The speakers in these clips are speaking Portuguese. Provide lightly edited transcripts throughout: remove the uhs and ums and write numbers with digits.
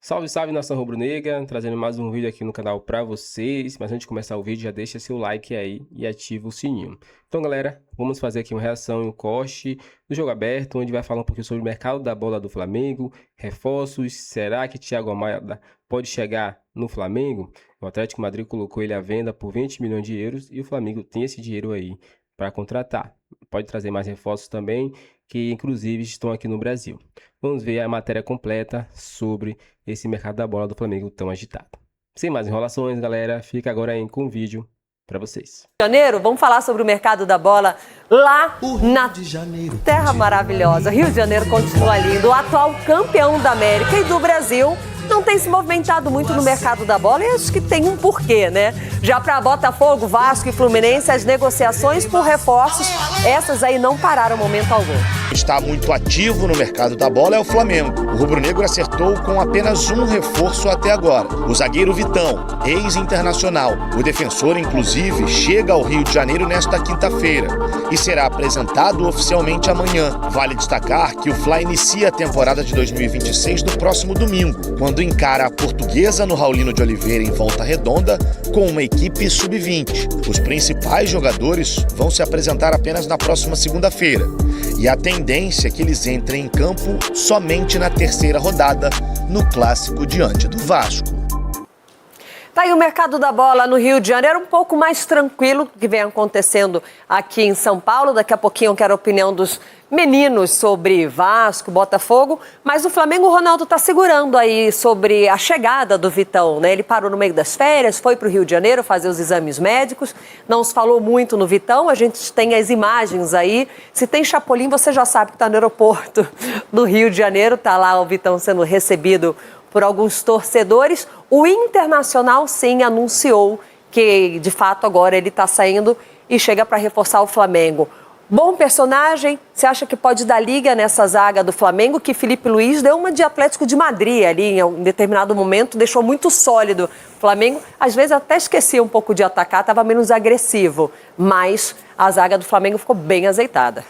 Salve, salve, nação rubro-negra, trazendo mais um vídeo aqui no canal pra vocês. Mas antes de começar o vídeo, já deixa seu like aí e ativa o sininho. Então, galera, vamos fazer aqui uma reação e um corte do jogo aberto, onde vai falar um pouquinho sobre o mercado da bola do Flamengo, reforços, será que Thiago Almada pode chegar no Flamengo? O Atlético Madrid colocou ele à venda por 20 milhões de euros e o Flamengo tem esse dinheiro aí para contratar. Pode trazer mais reforços também, que inclusive estão aqui no Brasil. Vamos ver a matéria completa sobre esse mercado da bola do Flamengo tão agitado. Sem mais enrolações, galera, fica agora aí com o vídeo para vocês. Janeiro, vamos falar sobre o mercado da bola lá na terra maravilhosa. Rio de Janeiro continua lindo. O atual campeão da América e do Brasil não tem se movimentado muito no mercado da bola e acho que tem um porquê, né? Já para Botafogo, Vasco e Fluminense, as negociações por reforços, essas aí não pararam momento algum. Está muito ativo no mercado da bola é o Flamengo. O rubro-negro acertou com apenas um reforço até agora, o zagueiro Vitão, ex-internacional. O defensor, inclusive, chega ao Rio de Janeiro nesta quinta-feira e será apresentado oficialmente amanhã. Vale destacar que o Fla inicia a temporada de 2026 no próximo domingo, quando encara a Portuguesa no Raulino de Oliveira em Volta Redonda com uma equipe sub-20. Os principais jogadores vão se apresentar apenas na próxima segunda-feira e a tendência é que eles entrem em campo somente na terceira rodada no clássico diante do Vasco. Tá aí o mercado da bola no Rio de Janeiro, um pouco mais tranquilo que vem acontecendo aqui em São Paulo. Daqui a pouquinho eu quero a opinião dos meninos sobre Vasco, Botafogo. Mas o Flamengo, o Ronaldo está segurando aí sobre a chegada do Vitão, né? Ele parou no meio das férias, foi para o Rio de Janeiro fazer os exames médicos. Não se falou muito no Vitão, a gente tem as imagens aí. Se tem Chapolin, você já sabe que está no aeroporto do Rio de Janeiro. Está lá o Vitão sendo recebido por alguns torcedores. O Internacional, sim, anunciou que, de fato, agora ele está saindo e chega para reforçar o Flamengo. Bom personagem, você acha que pode dar liga nessa zaga do Flamengo, que Felipe Luiz deu uma de Atlético de Madrid ali, em um determinado momento, deixou muito sólido. O Flamengo, às vezes, até esquecia um pouco de atacar, estava menos agressivo, mas a zaga do Flamengo ficou bem azeitada.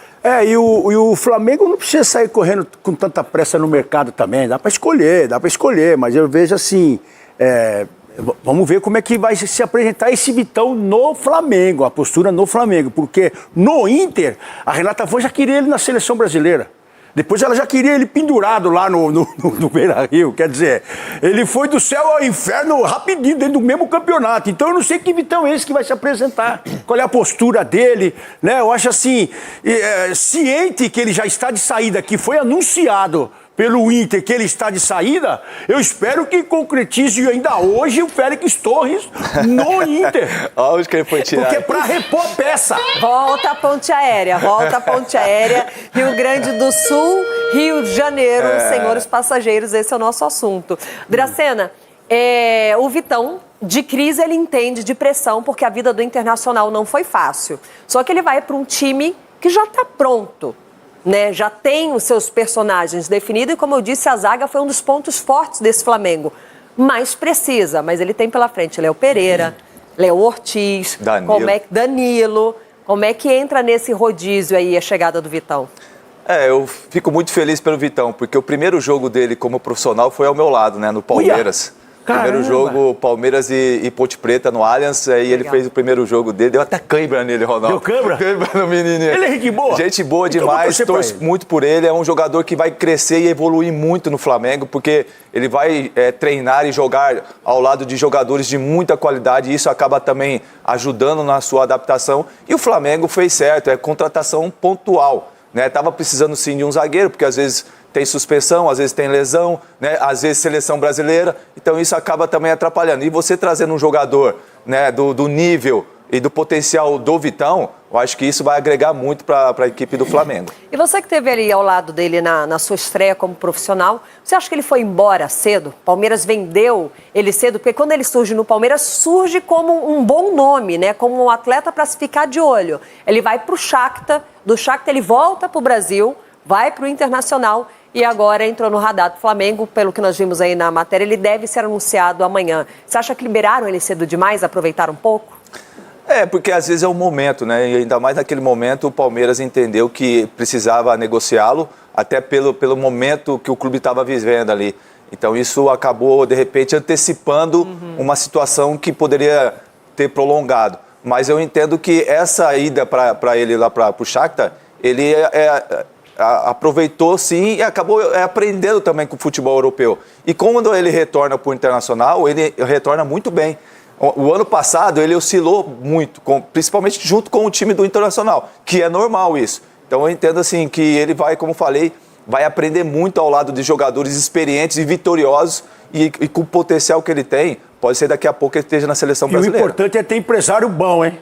E o Flamengo não precisa sair correndo com tanta pressa no mercado também, dá para escolher, mas eu vejo assim, vamos ver como é que vai se apresentar esse Vitão no Flamengo, a postura no Flamengo, porque no Inter, a Renata Fã já queria ele na seleção brasileira. Depois ela já queria ele pendurado lá no Beira-Rio, quer dizer, ele foi do céu ao inferno rapidinho, dentro do mesmo campeonato. Então eu não sei que Vitão é esse que vai se apresentar, qual é a postura dele, né? Eu acho assim, ciente que ele já está de saída, que foi anunciado pelo Inter que ele está de saída, eu espero que concretize ainda hoje o Félix Torres no Inter. Olha onde que ele foi tirar. Porque para repor peça. Volta a ponte aérea, Rio Grande do Sul, Rio de Janeiro, senhores passageiros, esse é o nosso assunto. Dracena, o Vitão, de crise ele entende, de pressão, porque a vida do Internacional não foi fácil. Só que ele vai para um time que já está pronto, né? Já tem os seus personagens definidos e, como eu disse, a zaga foi um dos pontos fortes desse Flamengo. Mais precisa, mas ele tem pela frente Léo Pereira, Léo Ortiz, Danilo. Como é que entra nesse rodízio aí a chegada do Vitão? Eu fico muito feliz pelo Vitão, porque o primeiro jogo dele como profissional foi ao meu lado, né, no Palmeiras. Primeiro jogo, Palmeiras e Ponte Preta no Allianz, aí ele fez o primeiro jogo dele, deu até cãibra nele, Ronaldo. Deu cãibra? Cãibra no menininho. Ele é gente boa? Gente boa demais, torço muito por ele, é um jogador que vai crescer e evoluir muito no Flamengo, porque ele vai treinar e jogar ao lado de jogadores de muita qualidade, e isso acaba também ajudando na sua adaptação, e o Flamengo fez certo, é contratação pontual, né? Tava precisando sim de um zagueiro, porque às vezes tem suspensão, às vezes tem lesão, né? Às vezes seleção brasileira, então isso acaba também atrapalhando. E você trazendo um jogador, né, do nível e do potencial do Vitão, eu acho que isso vai agregar muito para a equipe do Flamengo. E você que esteve ali ao lado dele na sua estreia como profissional, você acha que ele foi embora cedo? Palmeiras vendeu ele cedo? Porque quando ele surge no Palmeiras, surge como um bom nome, né? Como um atleta para se ficar de olho. Ele vai para o Shakhtar, do Shakhtar ele volta para o Brasil, vai para o Internacional e agora entrou no radar do Flamengo, pelo que nós vimos aí na matéria, ele deve ser anunciado amanhã. Você acha que liberaram ele cedo demais, aproveitaram um pouco? Porque às vezes é o momento, né? E ainda mais naquele momento o Palmeiras entendeu que precisava negociá-lo, até pelo momento que o clube estava vivendo ali. Então isso acabou, de repente, antecipando uma situação que poderia ter prolongado. Mas eu entendo que essa ida para ele lá para o Shakhtar, ele aproveitou sim e acabou aprendendo também com o futebol europeu. E quando ele retorna para o Internacional, ele retorna muito bem. O ano passado ele oscilou muito, principalmente junto com o time do Internacional, que é normal isso. Então eu entendo assim que ele vai, como falei, vai aprender muito ao lado de jogadores experientes e vitoriosos e com o potencial que ele tem, pode ser daqui a pouco ele esteja na seleção brasileira. E o importante é ter empresário bom, hein?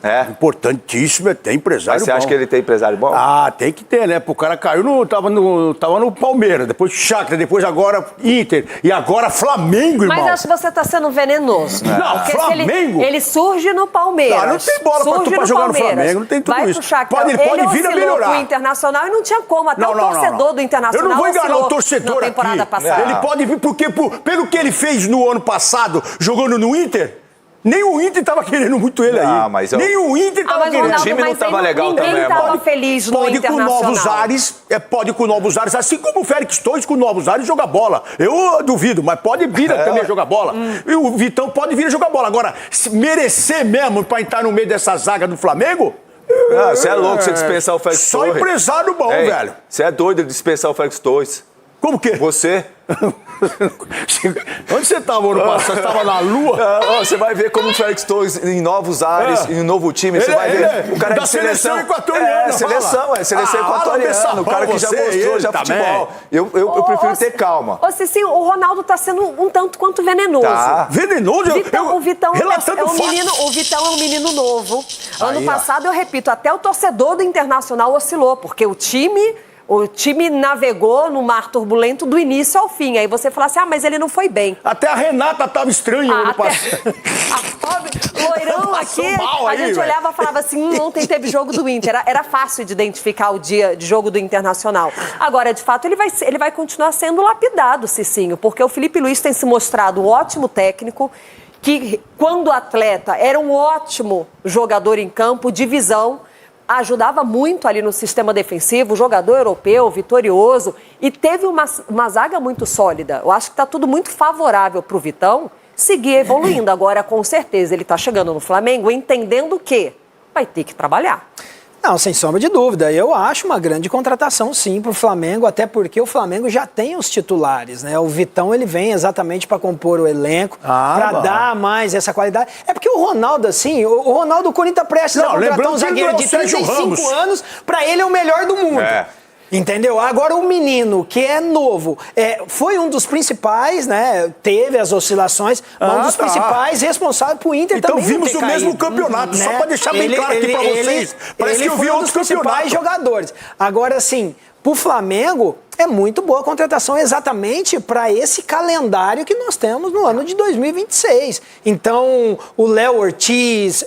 É. Importantíssimo é ter empresário Mas você bom. acha que ele tem empresário bom? Ah, tem que ter, né? Porque o cara caiu tava no Palmeiras, depois Shakhtar, depois agora Inter e agora Flamengo, irmão. Mas acho que você está sendo venenoso. Não, Porque Flamengo? Ele surge no Palmeiras. Não tem bola pra jogar no Flamengo, não tem tudo vai isso. Pro Shakhtar. Ele pode vir a melhorar. Pro Internacional e não tinha como. Até o torcedor do Internacional Eu não vou enganar o oscilou torcedor na temporada aqui. passada. Ele pode vir porque, pelo que ele fez no ano passado, jogando no Inter, nem o Inter estava querendo muito ele aí. Mas nem o Inter estava querendo. Ronaldo, o time não estava legal ninguém também, estava mano. feliz no Pode com Internacional. novos ares, pode com novos ares, assim como o Félix Torres com novos ares joga bola. Eu duvido, mas pode vir também a jogar bola. E o Vitão pode vir a jogar bola. Agora, se merecer mesmo para entrar no meio dessa zaga do Flamengo... Você é louco você dispensar o Félix Torres. Só empresário bom, velho. Você é doido de dispensar o Félix Torres. Como que? Você? Onde você estava ano passado? Você estava na Lua? Você vai ver como o Félix Torres em novos ares, em um novo time, você vai ver. O cara da de seleção equatoriana. Seleção equatoriana. O cara que já mostrou já futebol. Eu prefiro ter calma. Ô, Cicinho, o Ronaldo tá sendo um tanto quanto venenoso. Tá. Venenoso? O Vitão relatando o Vitão é um menino novo. Ano passado, eu repito, até o torcedor do Internacional oscilou, porque o time navegou no mar turbulento do início ao fim. Aí você fala assim, mas ele não foi bem. Até a Renata estava estranha ano passado. A pobre loirão aqui, a gente olhava e falava assim, ontem teve jogo do Inter. Era fácil de identificar o dia de jogo do Internacional. Agora, de fato, ele vai continuar sendo lapidado, Cicinho, porque o Felipe Luiz tem se mostrado um ótimo técnico, que quando atleta era um ótimo jogador em campo, de visão, ajudava muito ali no sistema defensivo, jogador europeu, vitorioso, e teve uma zaga muito sólida. Eu acho que está tudo muito favorável para o Vitão seguir evoluindo. Agora, com certeza, ele está chegando no Flamengo entendendo que vai ter que trabalhar. Não, sem sombra de dúvida. Eu acho uma grande contratação, sim, para o Flamengo, até porque o Flamengo já tem os titulares, né? O Vitão, ele vem exatamente para compor o elenco, para dar mais essa qualidade. É porque o Ronaldo, assim, o Ronaldo, o Corinthians presta a contratar um zagueiro de 35 anos, para ele é o melhor do mundo. Entendeu? Agora o menino, que é novo, foi um dos principais, né? Teve as oscilações, um dos principais responsáveis pro Inter então, também. Então vimos o mesmo campeonato, né? Só para deixar bem claro aqui para vocês. Parece que eu vi outros campeonatos. Jogadores. Agora, assim, pro Flamengo, é muito boa a contratação exatamente para esse calendário que nós temos no ano de 2026. Então, o Léo Ortiz,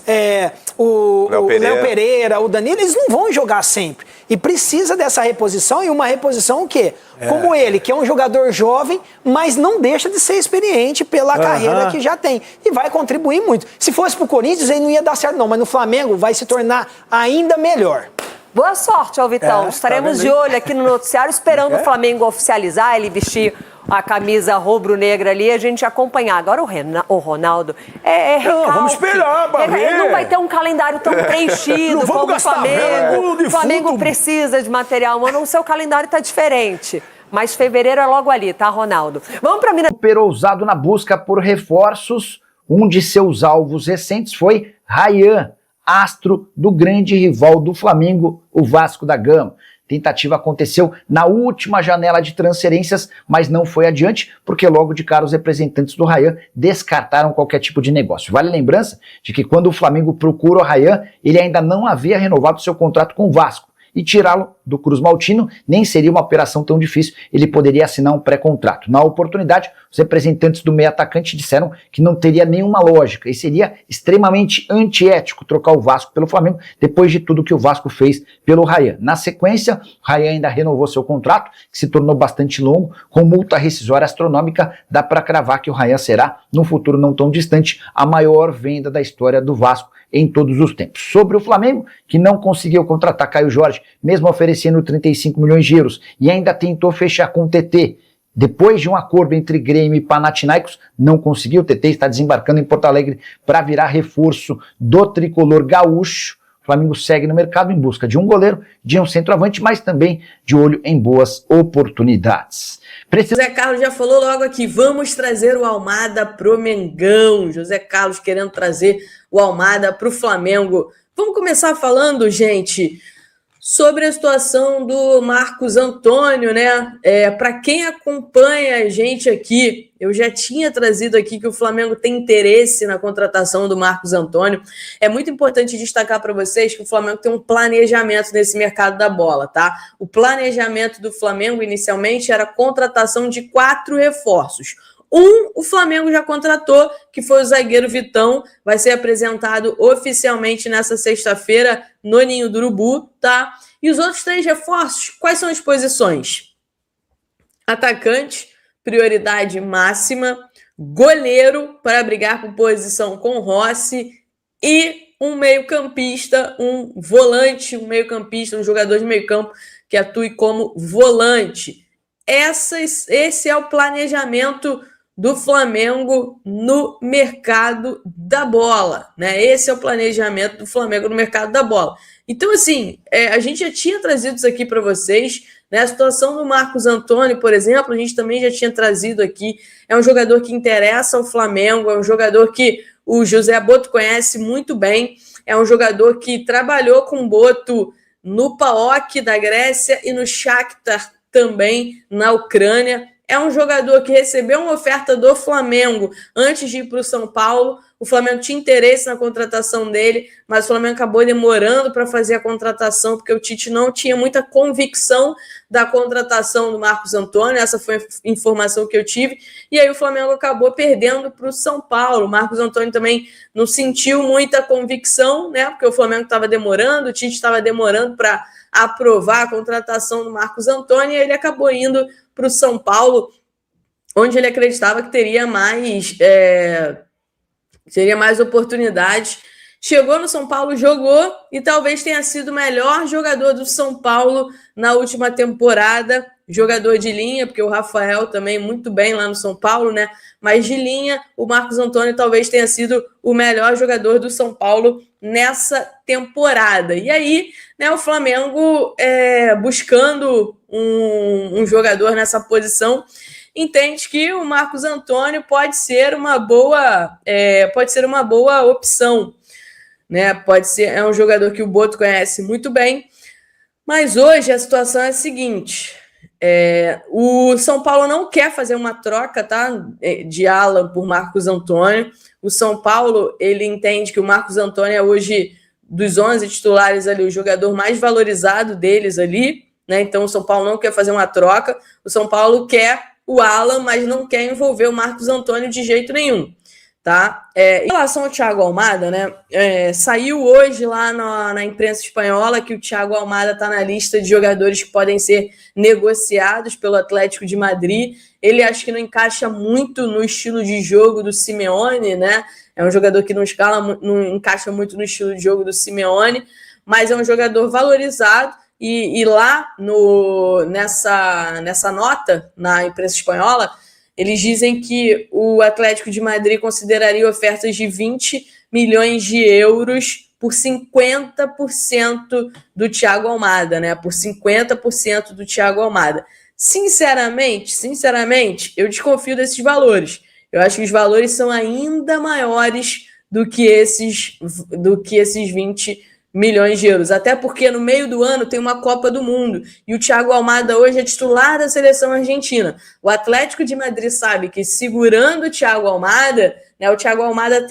o Léo Pereira, o Danilo, eles não vão jogar sempre. E precisa dessa reposição, e uma reposição o quê? Como ele, que é um jogador jovem, mas não deixa de ser experiente pela carreira que já tem. E vai contribuir muito. Se fosse pro Corinthians, ele não ia dar certo não, mas no Flamengo vai se tornar ainda melhor. Boa sorte ao Vitão. Estaremos de olho aqui no noticiário, esperando o Flamengo oficializar, ele vestir a camisa rubro-negra ali, a gente acompanhar. Agora o Ronaldo recalque. Vamos esperar, Ele não vai ter um calendário tão preenchido como o Flamengo. O Flamengo precisa de material humano, o seu calendário está diferente. Mas fevereiro é logo ali, tá, Ronaldo? Vamos para Minas. Super ousado na busca por reforços, um de seus alvos recentes foi Ryan, astro do grande rival do Flamengo, o Vasco da Gama. Tentativa aconteceu na última janela de transferências, mas não foi adiante, porque logo de cara os representantes do Ryan descartaram qualquer tipo de negócio. Vale a lembrança de que quando o Flamengo procura o Ryan, ele ainda não havia renovado seu contrato com o Vasco. E tirá-lo do Cruz Maltino nem seria uma operação tão difícil, ele poderia assinar um pré-contrato. Na oportunidade, os representantes do meio atacante disseram que não teria nenhuma lógica e seria extremamente antiético trocar o Vasco pelo Flamengo depois de tudo que o Vasco fez pelo Ryan. Na sequência, o Ryan ainda renovou seu contrato, que se tornou bastante longo, com multa rescisória astronômica. Dá para cravar que o Ryan será, no futuro não tão distante, a maior venda da história do Vasco em todos os tempos. Sobre o Flamengo, que não conseguiu contratar Caio Jorge, mesmo oferecendo 35 milhões de euros, e ainda tentou fechar com o TT, Depois de um acordo entre Grêmio e Panathinaikos, não conseguiu. O TT está desembarcando em Porto Alegre para virar reforço do tricolor gaúcho. O Flamengo segue no mercado em busca de um goleiro, de um centroavante, mas também de olho em boas oportunidades. José Carlos já falou logo aqui, vamos trazer o Almada pro Mengão. José Carlos querendo trazer o Almada pro Flamengo. Vamos começar falando, gente, sobre a situação do Marcos Antônio, né? Para quem acompanha a gente aqui, eu já tinha trazido aqui que o Flamengo tem interesse na contratação do Marcos Antônio. É muito importante destacar para vocês que o Flamengo tem um planejamento nesse mercado da bola, tá? O planejamento do Flamengo inicialmente era a contratação de 4 reforços. O Flamengo já contratou, que foi o zagueiro Vitão, vai ser apresentado oficialmente nessa sexta-feira no Ninho do Urubu, tá? E os outros 3 reforços, quais são as posições? Atacante, prioridade máxima, goleiro para brigar por posição com Rossi e um meio-campista, um volante, um meio-campista, um jogador de meio-campo que atue como volante. Esse é o planejamento do Flamengo no mercado da bola, né? Esse é o planejamento do Flamengo no mercado da bola. Então, assim, a gente já tinha trazido isso aqui para vocês, né? A situação do Marcos Antônio, por exemplo, a gente também já tinha trazido aqui. É um jogador que interessa ao Flamengo, é um jogador que o José Boto conhece muito bem, é um jogador que trabalhou com o Boto no PAOK da Grécia e no Shakhtar também na Ucrânia. É um jogador que recebeu uma oferta do Flamengo antes de ir para o São Paulo. O Flamengo tinha interesse na contratação dele, mas o Flamengo acabou demorando para fazer a contratação, porque o Tite não tinha muita convicção da contratação do Marcos Antônio. Essa foi a informação que eu tive. E aí o Flamengo acabou perdendo para o São Paulo. O Marcos Antônio também não sentiu muita convicção, né? Porque o Flamengo estava demorando, o Tite estava demorando para aprovar a contratação do Marcos Antônio, e ele acabou indo para o São Paulo, onde ele acreditava que teria mais oportunidades. Chegou no São Paulo, jogou e talvez tenha sido o melhor jogador do São Paulo na última temporada, jogador de linha, porque o Rafael também muito bem lá no São Paulo, né? Mas de linha, o Marcos Antônio talvez tenha sido o melhor jogador do São Paulo nessa temporada. E aí, né, o Flamengo buscando um jogador nessa posição, entende que o Marcos Antônio pode ser uma boa opção, né? É um jogador que o Boto conhece muito bem, mas hoje a situação é a seguinte: o São Paulo não quer fazer uma troca, tá, de Alan por Marcos Antônio. O São Paulo, ele entende que o Marcos Antônio é hoje, dos 11 titulares ali, o jogador mais valorizado deles ali, né? Então o São Paulo não quer fazer uma troca. O São Paulo quer o Alan, mas não quer envolver o Marcos Antônio de jeito nenhum, tá? Em relação ao Thiago Almada, né? Saiu hoje lá na imprensa espanhola que o Thiago Almada está na lista de jogadores que podem ser negociados pelo Atlético de Madrid. Ele acho que não encaixa muito no estilo de jogo do Simeone, né? É um jogador que não encaixa muito no estilo de jogo do Simeone, mas é um jogador valorizado. E lá nessa nota, na imprensa espanhola, eles dizem que o Atlético de Madrid consideraria ofertas de 20 milhões de euros por 50% do Thiago Almada, né? Por 50% do Thiago Almada. Sinceramente, eu desconfio desses valores. Eu acho que os valores são ainda maiores do que esses 20 milhões de euros, até porque no meio do ano tem uma Copa do Mundo e o Thiago Almada hoje é titular da seleção argentina. O Atlético de Madrid sabe que segurando o Thiago Almada, né, o Thiago Almada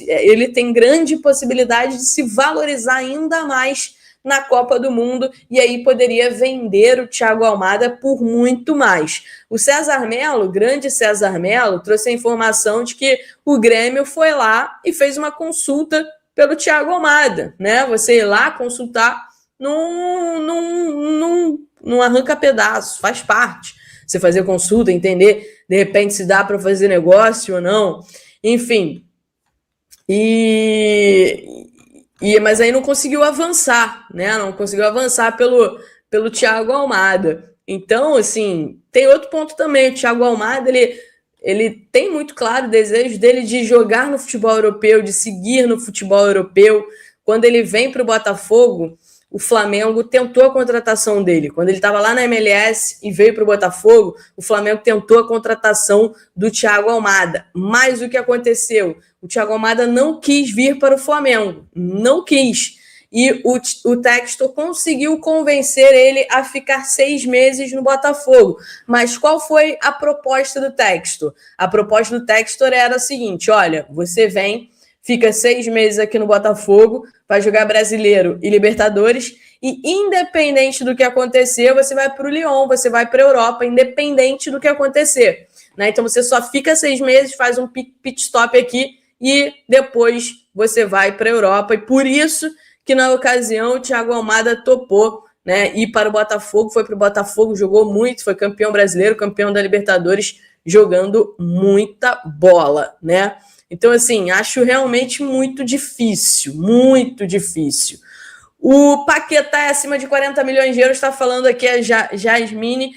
ele tem grande possibilidade de se valorizar ainda mais na Copa do Mundo e aí poderia vender o Thiago Almada por muito mais. O César Melo, o grande César Melo, trouxe a informação de que o Grêmio foi lá e fez uma consulta pelo Thiago Almada, né? Você ir lá consultar não arranca pedaço, faz parte. Você fazer consulta, entender, de repente, se dá para fazer negócio ou não. Enfim. Mas aí não conseguiu avançar, né? Não conseguiu avançar pelo Thiago Almada. Então, assim, tem outro ponto também. O Thiago Almada, ele tem muito claro o desejo dele de jogar no futebol europeu, de seguir no futebol europeu. Quando ele vem para o Botafogo, o Flamengo tentou a contratação dele. Quando ele estava lá na MLS e veio para o Botafogo, o Flamengo tentou a contratação do Thiago Almada. Mas o que aconteceu? O Thiago Almada não quis vir para o Flamengo. Não quis. E o Textor conseguiu convencer ele a ficar 6 meses no Botafogo. Mas qual foi a proposta do Textor? A proposta do Textor era a seguinte: olha, você vem, fica 6 meses aqui no Botafogo, vai jogar Brasileiro e Libertadores, e independente do que acontecer, você vai para o Lyon, você vai para a Europa, independente do que acontecer. Né? Então você só fica 6 meses, faz um pit stop aqui e depois você vai para a Europa. E por isso que na ocasião o Thiago Almada topou, né, ir para o Botafogo, foi para o Botafogo, jogou muito, foi campeão brasileiro, campeão da Libertadores, jogando muita bola, né? Então, assim, acho realmente muito difícil, muito difícil. O Paquetá é acima de 40 milhões de euros, está falando aqui a Jasmine.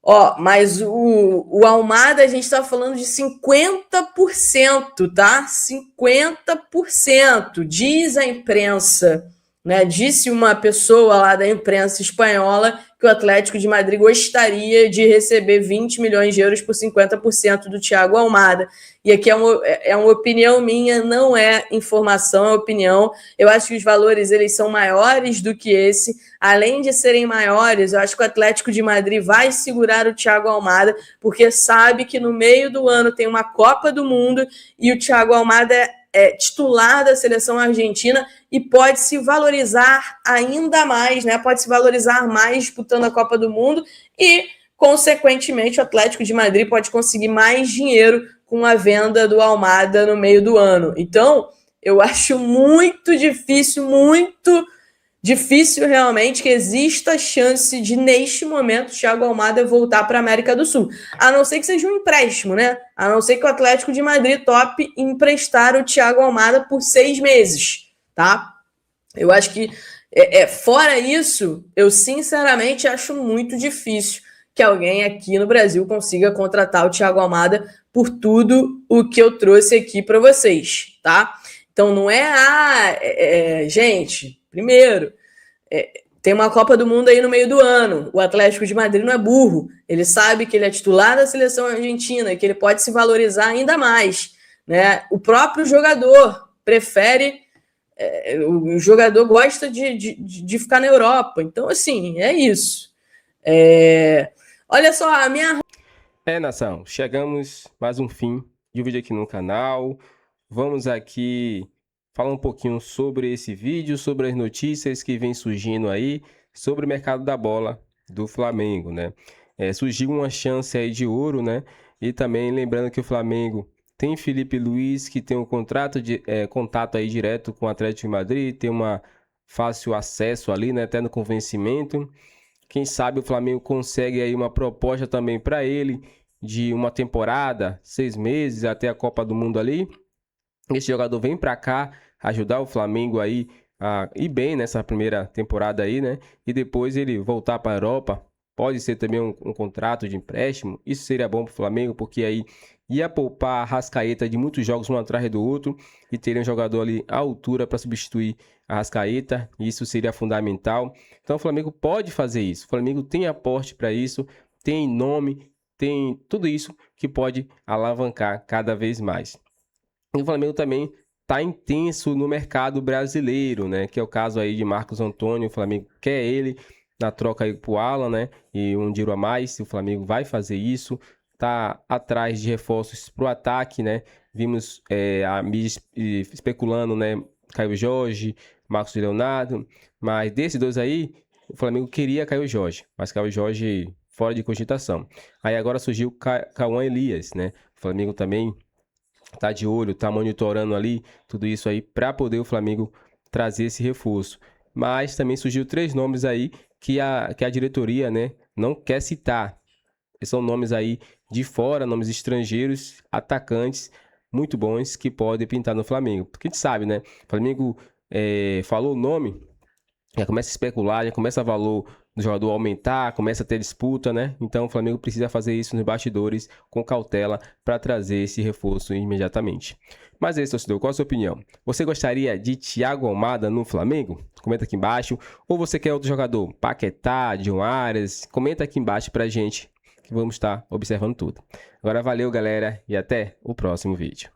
Ó, mas o Almada, a gente está falando de 50%, tá? 50%, diz a imprensa, né? Disse uma pessoa lá da imprensa espanhola que o Atlético de Madrid gostaria de receber 20 milhões de euros por 50% do Thiago Almada. E aqui é uma opinião minha, não é informação, é opinião. Eu acho que os valores eles são maiores do que esse. Além de serem maiores, eu acho que o Atlético de Madrid vai segurar o Thiago Almada, porque sabe que no meio do ano tem uma Copa do Mundo e o Thiago Almada é titular da seleção argentina e pode se valorizar ainda mais, né? Pode se valorizar mais disputando a Copa do Mundo e, consequentemente, o Atlético de Madrid pode conseguir mais dinheiro com a venda do Almada no meio do ano. Então, eu acho muito difícil realmente que exista a chance de, neste momento, o Thiago Almada voltar para a América do Sul. A não ser que seja um empréstimo, né? A não ser que o Atlético de Madrid tope emprestar o Thiago Almada por 6 meses, tá? Eu acho que, fora isso, eu sinceramente acho muito difícil que alguém aqui no Brasil consiga contratar o Thiago Almada por tudo o que eu trouxe aqui para vocês, tá? Então não gente, primeiro, tem uma Copa do Mundo aí no meio do ano. O Atlético de Madrid não é burro. Ele sabe que ele é titular da seleção argentina, que ele pode se valorizar ainda mais, né? O próprio jogador prefere... o jogador gosta de ficar na Europa. Então, assim, é isso. Olha só, a minha... nação, chegamos mais um fim de vídeo aqui no canal. Vamos aqui falar um pouquinho sobre esse vídeo, sobre as notícias que vem surgindo aí, sobre o mercado da bola do Flamengo, né? Surgiu uma chance aí de ouro, né? E também lembrando que o Flamengo tem Felipe Luiz, que tem um contato aí direto com o Atlético de Madrid, tem uma fácil acesso ali, né? Até no convencimento. Quem sabe o Flamengo consegue aí uma proposta também para ele de uma temporada, 6 meses até a Copa do Mundo ali. Esse jogador vem para cá ajudar o Flamengo aí a ir bem nessa primeira temporada aí, né? E depois ele voltar para a Europa. Pode ser também um contrato de empréstimo. Isso seria bom para o Flamengo, porque aí ia poupar a Arrascaeta de muitos jogos um atrás do outro e teria um jogador ali à altura para substituir a Arrascaeta. Isso seria fundamental. Então o Flamengo pode fazer isso. O Flamengo tem aporte para isso, tem nome, tem tudo isso que pode alavancar cada vez mais. E o Flamengo também está intenso no mercado brasileiro, né? Que é o caso aí de Marcos Antônio. O Flamengo quer ele na troca aí pro Alan, né? E um dinheiro a mais, o Flamengo vai fazer isso. Tá atrás de reforços pro ataque, né? Vimos a mídia especulando, né? Caio Jorge, Marcos Leonardo. Mas desses dois aí, o Flamengo queria Caio Jorge, mas Caio Jorge fora de cogitação. Aí agora surgiu Cauã Elias, né? O Flamengo também tá de olho, tá monitorando ali tudo isso aí para poder o Flamengo trazer esse reforço. Mas também surgiu 3 nomes aí que a diretoria, né, não quer citar. São nomes aí de fora, nomes estrangeiros, atacantes muito bons que podem pintar no Flamengo. Porque a gente sabe, né? O Flamengo falou o nome, já começa a especular, já começa a do jogador aumentar, começa a ter disputa, né? Então o Flamengo precisa fazer isso nos bastidores com cautela para trazer esse reforço imediatamente. Mas é isso, torcedor, qual a sua opinião? Você gostaria de Thiago Almada no Flamengo? Comenta aqui embaixo. Ou você quer outro jogador? Paquetá, John Arias? Comenta aqui embaixo pra gente que vamos estar observando tudo. Agora valeu, galera, e até o próximo vídeo.